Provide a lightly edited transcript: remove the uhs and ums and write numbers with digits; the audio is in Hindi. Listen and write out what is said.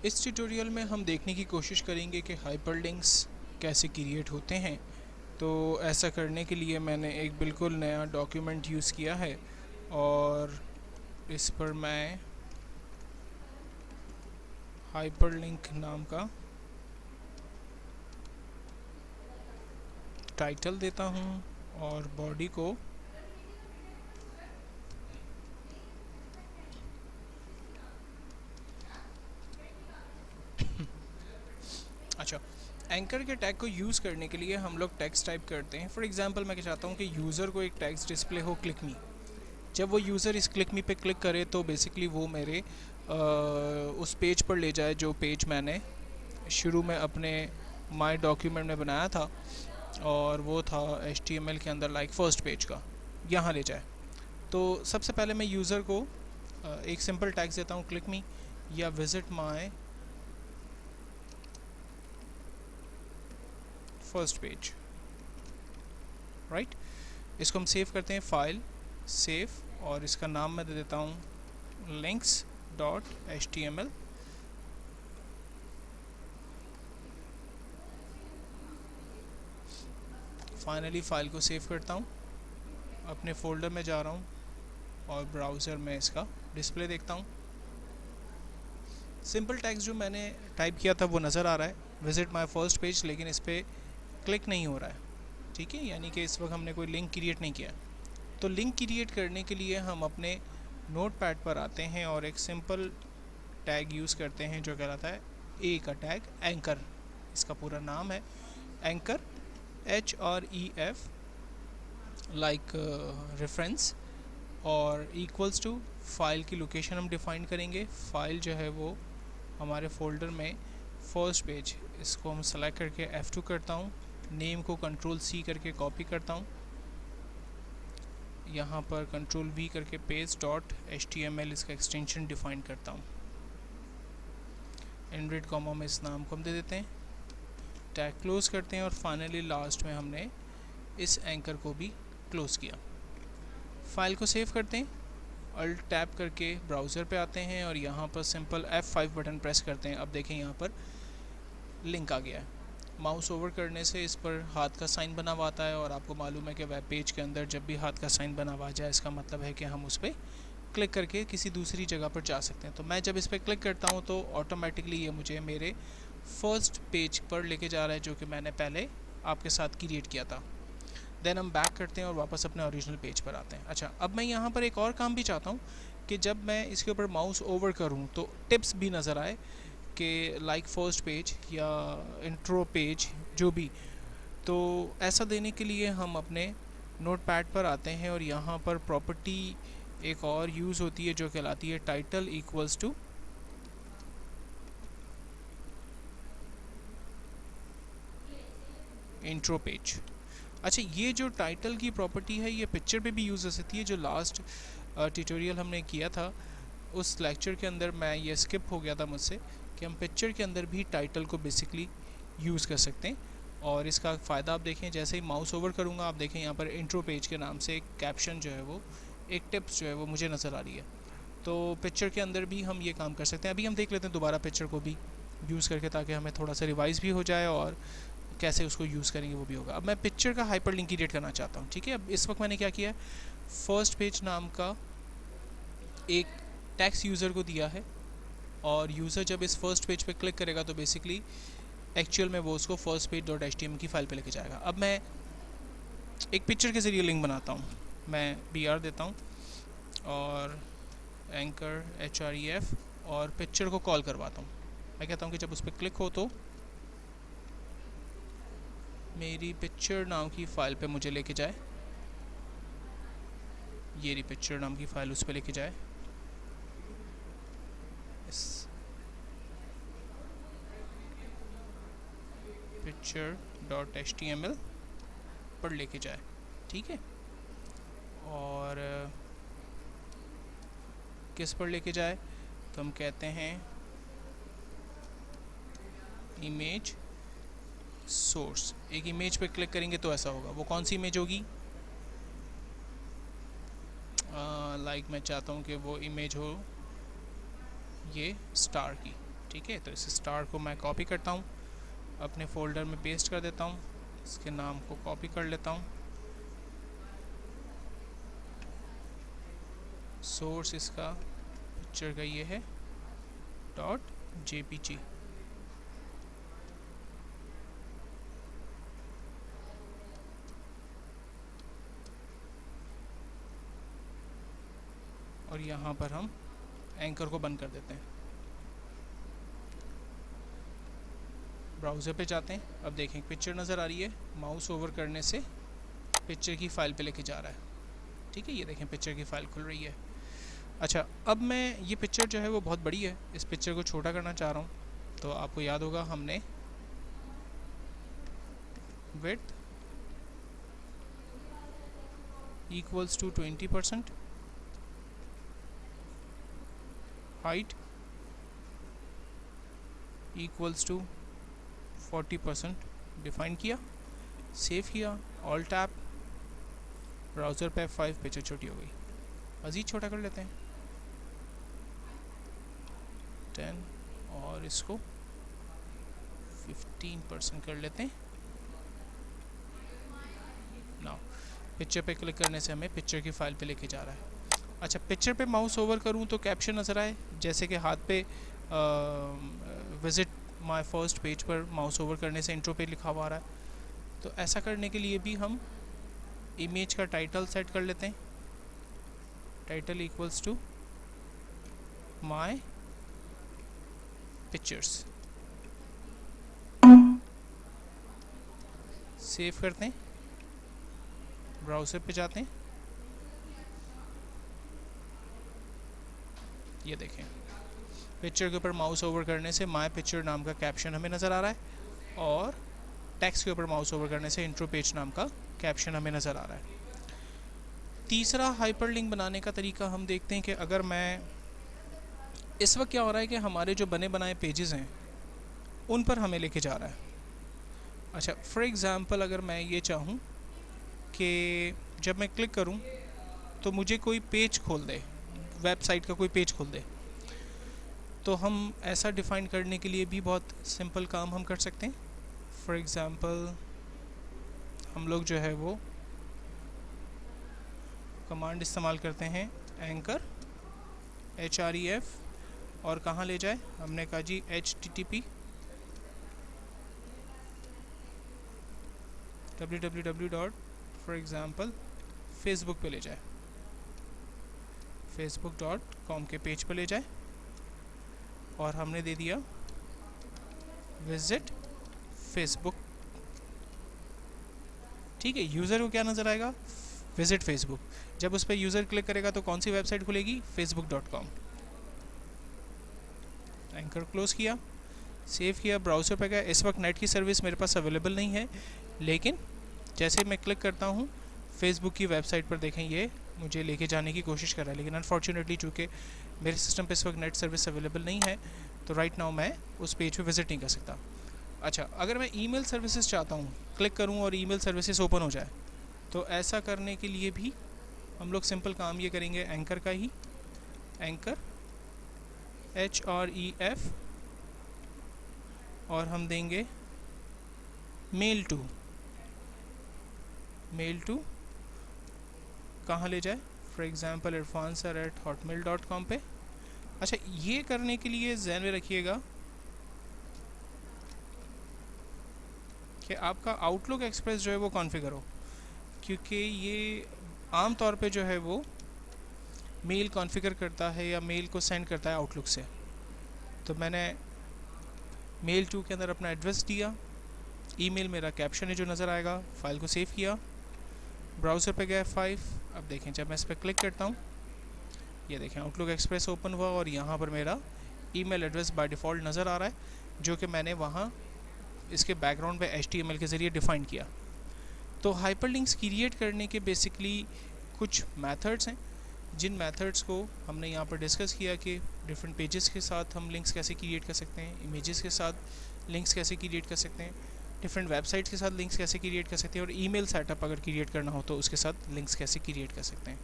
इस ट्यूटोरियल में हम देखने की कोशिश करेंगे कि हाइपरलिंक्स कैसे क्रिएट होते हैं। तो ऐसा करने के लिए मैंने एक बिल्कुल नया डॉक्यूमेंट यूज़ किया है और इस पर मैं हाइपरलिंक नाम का टाइटल देता हूँ और बॉडी को अच्छा, एंकर के टैग को यूज़ करने के लिए हम लोग टेक्स्ट टाइप करते हैं। फॉर एग्जांपल मैं क्या चाहता हूँ कि यूज़र को एक टेक्स्ट डिस्प्ले हो क्लिक मी। जब वो यूज़र इस क्लिक मी पे क्लिक करे तो बेसिकली वो मेरे उस पेज पर ले जाए जो पेज मैंने शुरू में अपने माई डॉक्यूमेंट में बनाया था, और वो था HTML के अंदर लाइक फर्स्ट पेज का, यहाँ ले जाए। तो सबसे पहले मैं यूज़र को एक सिंपल टैग्स देता हूँ क्लिक मी या visit my first page, right. इसको हम सेव करते हैं, फाइल सेव, और इसका नाम मैं दे देता हूँ links.html। फाइनली फ़ाइल को सेव करता हूँ, अपने फ़ोल्डर में जा रहा हूँ और ब्राउज़र में इसका डिस्प्ले देखता हूँ। सिंपल टेक्स्ट जो मैंने टाइप किया था वो नज़र आ रहा है, विज़िट माय फर्स्ट पेज, लेकिन इस पर क्लिक नहीं हो रहा है, ठीक है, यानी कि इस वक्त हमने कोई लिंक क्रिएट नहीं किया। तो लिंक क्रिएट करने के लिए हम अपने नोटपैड पर आते हैं और एक सिंपल टैग यूज़ करते हैं जो कहलाता है ए का टैग, एंकर। इसका पूरा नाम है एंकर, HREF, लाइक रेफरेंस, और इक्वल्स टू फाइल की लोकेशन हम डिफ़ाइन करेंगे। फाइल जो है वो हमारे फोल्डर में फर्स्ट पेज, इसको हम सेलेक्ट करके F2 करता हूँ, नेम को Ctrl+C करके कॉपी करता हूँ, यहाँ पर Ctrl+V करके paste.html इसका एक्सटेंशन डिफ़ाइन करता हूँ। इनवर्टेड कॉमा में इस नाम को हम दे देते हैं, टैग क्लोज़ करते हैं, और फाइनली लास्ट में हमने इस एंकर को भी क्लोज़ किया। फाइल को सेव करते हैं, अल्ट टैप करके ब्राउज़र पे आते हैं और यहाँ पर सिंपल F5 बटन प्रेस करते हैं। अब देखें यहाँ पर लिंक आ गया है। माउस ओवर करने से इस पर हाथ का साइन बना हुआ आता है, और आपको मालूम है कि वेब पेज के अंदर जब भी हाथ का साइन बना हुआ जाए इसका मतलब है कि हम उस पर क्लिक करके किसी दूसरी जगह पर जा सकते हैं। तो मैं जब इस पर क्लिक करता हूँ तो ऑटोमेटिकली ये मुझे मेरे फर्स्ट पेज पर लेके जा रहा है जो कि मैंने पहले आपके साथ क्रिएट किया था। देन हम बैक करते हैं और वापस अपने ओरिजिनल पेज पर आते हैं। अच्छा, अब मैं यहाँ पर एक और काम भी चाहता हूँ कि जब मैं इसके ऊपर माउस ओवर करूँ तो टिप्स भी नज़र आए कि लाइक फर्स्ट पेज या इंट्रो पेज जो भी। तो ऐसा देने के लिए हम अपने नोटपैड पर आते हैं और यहाँ पर प्रॉपर्टी एक और यूज़ होती है जो कहलाती है title equals to intro page. अच्छा, ये जो टाइटल की प्रॉपर्टी है ये पिक्चर पे भी यूज़ हो सकती है। जो लास्ट ट्यूटोरियल हमने किया था उस लेक्चर के अंदर मैं ये स्किप हो गया था मुझसे कि हम पिक्चर के अंदर भी टाइटल को बेसिकली यूज़ कर सकते हैं। और इसका फ़ायदा आप देखें, जैसे ही माउस ओवर करूँगा आप देखें यहाँ पर इंट्रो पेज के नाम से एक कैप्शन जो है वो, एक टिप्स जो है वो मुझे नज़र आ रही है। तो पिक्चर के अंदर भी हम ये काम कर सकते हैं। अभी हम देख लेते हैं दोबारा पिक्चर को भी यूज़ करके, ताकि हमें थोड़ा सा रिवाइज़ भी हो जाए और कैसे उसको यूज़ करेंगे वो भी होगा। अब मैं पिक्चर का हाइपरलिंक क्रिएट करना चाहता हूँ, ठीक है। अब इस वक्त मैंने क्या किया है, फर्स्ट पेज नाम का एक टैक्स यूज़र को दिया है, और यूज़र जब इस फर्स्ट पेज पे क्लिक करेगा तो बेसिकली एक्चुअल में वो उसको फर्स्ट पेज .html की फ़ाइल पे लेके जाएगा। अब मैं एक पिक्चर के ज़रिए लिंक बनाता हूँ। मैं BR देता हूँ और एंकर HREF और पिक्चर को कॉल करवाता हूँ। मैं कहता हूँ कि जब उस पर क्लिक हो तो मेरी पिक्चर नाम की फ़ाइल पे मुझे लेके जाए, ये रही पिक्चर नाम की फ़ाइल, उस पर लेके जाए। इस picture.html पर लेके जाए, ठीक है। और किस पर लेके जाए, तो हम कहते हैं इमेज सोर्स। एक इमेज पे क्लिक करेंगे तो ऐसा होगा। वो कौन सी इमेज होगी, लाइक मैं चाहता हूँ कि वो इमेज हो ये स्टार की, ठीक है, तो इस स्टार को मैं कॉपी करता हूँ, अपने फोल्डर में पेस्ट कर देता हूँ, इसके नाम को कॉपी कर लेता हूँ, सोर्स इसका पिक्चर का ये है .jpg, और यहाँ पर हम एंकर को बंद कर देते हैं। ब्राउज़र पे जाते हैं, अब देखें पिक्चर नज़र आ रही है, माउस ओवर करने से पिक्चर की फ़ाइल पे लेके जा रहा है। ठीक है, ये देखें पिक्चर की फ़ाइल खुल रही है। अच्छा, अब मैं ये पिक्चर जो है वो बहुत बड़ी है, इस पिक्चर को छोटा करना चाह रहा हूँ। तो आपको याद होगा हमने width equals to 20%, height equals to 40% define किया, सेव किया, ऑल टैप, ब्राउज़र पे F5, पिक्चर छोटी हो गई। मज़ीद छोटा कर लेते हैं 10 और इसको 15% कर लेते हैं। नाउ पिक्चर पे क्लिक करने से हमें पिक्चर की फ़ाइल पे लेके जा रहा है। अच्छा, पिक्चर पे माउस ओवर करूं तो कैप्शन नज़र आए, जैसे कि हाथ पे विज़िट माय फर्स्ट पेज पर माउस ओवर करने से इंट्रो पे लिखा हुआ आ रहा है। तो ऐसा करने के लिए भी हम इमेज का टाइटल सेट कर लेते हैं, title equals to my pictures, save करते हैं, ब्राउज़र पे जाते हैं, ये देखें पिक्चर के ऊपर माउस ओवर करने से माय पिक्चर नाम का कैप्शन हमें नज़र आ रहा है, और टेक्स्ट के ऊपर माउस ओवर करने से इंट्रो पेज नाम का कैप्शन हमें नज़र आ रहा है। तीसरा हाइपरलिंक बनाने का तरीका हम देखते हैं कि अगर मैं इस वक्त क्या हो रहा है कि हमारे जो बने बनाए पेजेस हैं उन पर हमें लेके जा रहा है। अच्छा, फॉर एग्ज़ाम्पल अगर मैं ये चाहूँ कि जब मैं क्लिक करूँ तो मुझे कोई पेज खोल दे, वेबसाइट का कोई पेज खोल दे, तो हम ऐसा डिफ़ाइन करने के लिए भी बहुत सिंपल काम हम कर सकते हैं। फॉर एग्ज़ाम्पल हम लोग जो है वो कमांड इस्तेमाल करते हैं एंकर HREF, और कहाँ ले जाए, हमने कहा जी HTTP www. For example Facebook पे ले जाए, facebook.com के पेज पे ले जाए, और हमने दे दिया विजिट फेसबुक। ठीक है, यूज़र को क्या नज़र आएगा, विजिट फेसबुक। जब उस पर यूज़र क्लिक करेगा तो कौन सी वेबसाइट खुलेगी, facebook.com। एंकर क्लोज किया, सेव किया, ब्राउज़र पे गया। इस वक्त नेट की सर्विस मेरे पास अवेलेबल नहीं है, लेकिन जैसे मैं क्लिक करता हूँ फेसबुक की वेबसाइट पर, देखें ये मुझे लेके जाने की कोशिश कर रहा है, लेकिन अनफॉर्चुनेटली चूँकि मेरे सिस्टम पे इस वक्त नेट सर्विस अवेलेबल नहीं है, तो राइट नाउ मैं उस पेज पे विज़िट नहीं कर सकता। अच्छा, अगर मैं ईमेल सर्विसेज चाहता हूँ, क्लिक करूँ और ईमेल सर्विसेज ओपन हो जाए, तो ऐसा करने के लिए भी हम लोग सिंपल काम ये करेंगे, एंकर का ही, एंकर HREF, और हम देंगे मेल टू कहाँ ले जाए, फॉर एग्ज़ाम्पल irfansar@hotmail.com पे। अच्छा, ये करने के लिए ज़हन में रखिएगा कि आपका आउटलुक एक्सप्रेस जो है वो कॉन्फ़िगर हो, क्योंकि ये आम तौर पे जो है वो मेल कॉन्फ़िगर करता है या मेल को सेंड करता है आउटलुक से। तो मैंने मेल टू के अंदर अपना एड्रेस दिया, ईमेल मेरा कैप्शन है जो नज़र आएगा, फ़ाइल को सेव किया, ब्राउज़र पे गया F5। अब देखें जब मैं इस पर क्लिक करता हूँ, ये देखें आउटलुक एक्सप्रेस ओपन हुआ, और यहाँ पर मेरा ईमेल एड्रेस बाय डिफ़ॉल्ट नज़र आ रहा है, जो कि मैंने वहाँ इसके बैकग्राउंड पे HTML के ज़रिए डिफ़ाइन किया। तो हाइपरलिंक्स क्रिएट करने के बेसिकली कुछ मेथड्स हैं, जिन मेथड्स को हमने यहाँ पर डिस्कस किया कि डिफरेंट पेजेस के साथ हम लिंक्स कैसे क्रिएट कर सकते हैं, इमेजेस के साथ लिंक्स कैसे क्रिएट कर सकते हैं, डिफरेंट वेबसाइट्स के साथ लिंक्स कैसे क्रिएट कर सकते हैं, और ईमेल सेटअप अगर क्रिएट करना हो तो उसके साथ लिंक्स कैसे क्रिएट कर सकते हैं।